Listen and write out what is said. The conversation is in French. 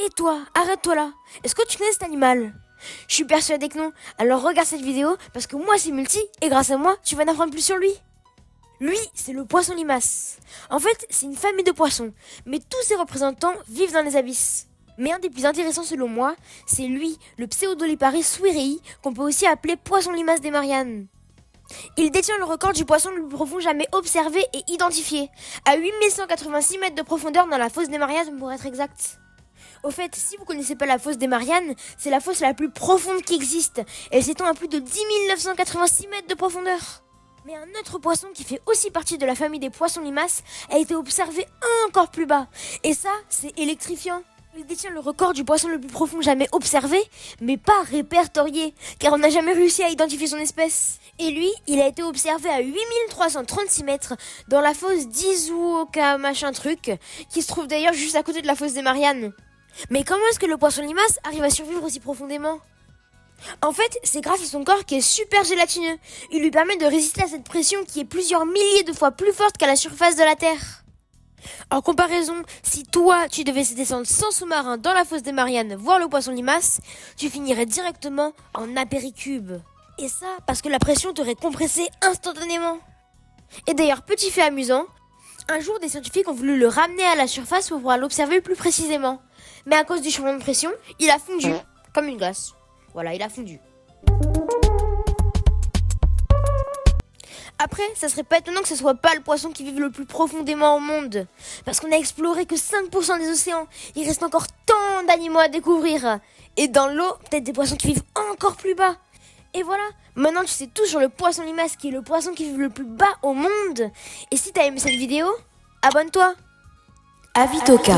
Hé toi, arrête-toi là. Est-ce que tu connais cet animal? Je suis persuadée que non. Alors regarde cette vidéo parce que moi c'est Multi et grâce à moi, tu vas en apprendre plus sur lui. Lui, c'est le poisson limace. En fait, c'est une famille de poissons, mais tous ses représentants vivent dans les abysses. Mais un des plus intéressants selon moi, c'est lui, le Pseudoliparis swirei, qu'on peut aussi appeler poisson limace des Mariannes. Il détient le record du poisson le plus profond jamais observé et identifié, à 8186 mètres de profondeur dans la fosse des Mariannes pour être exact. Au fait, si vous connaissez pas la fosse des Mariannes, c'est la fosse la plus profonde qui existe. Elle s'étend à plus de 10 986 mètres de profondeur. Mais un autre poisson qui fait aussi partie de la famille des poissons limaces a été observé encore plus bas. Et ça, c'est électrifiant. Il détient le record du poisson le plus profond jamais observé, mais pas répertorié, car on n'a jamais réussi à identifier son espèce. Et lui, il a été observé à 8336 mètres dans la fosse d'Izuoka machin truc, qui se trouve d'ailleurs juste à côté de la fosse des Mariannes. Mais comment est-ce que le poisson limace arrive à survivre aussi profondément ? En fait, c'est grâce à son corps qui est super gélatineux. Il lui permet de résister à cette pression qui est plusieurs milliers de fois plus forte qu'à la surface de la Terre. En comparaison, si toi, tu devais descendre sans sous-marin dans la fosse des Mariannes voir le poisson limace, tu finirais directement en apéricube. Et ça, parce que la pression t'aurait compressé instantanément. Et d'ailleurs, petit fait amusant, un jour des scientifiques ont voulu le ramener à la surface pour pouvoir l'observer plus précisément. Mais à cause du changement de pression, il a fondu, comme une glace. Voilà, il a fondu. Après, ça serait pas étonnant que ce soit pas le poisson qui vive le plus profondément au monde. Parce qu'on a exploré que 5% des océans. Il reste encore tant d'animaux à découvrir. Et dans l'eau, peut-être des poissons qui vivent encore plus bas. Et voilà, maintenant tu sais tout sur le poisson limace qui est le poisson qui vit le plus bas au monde. Et si t'as aimé cette vidéo, abonne-toi. Avitoka.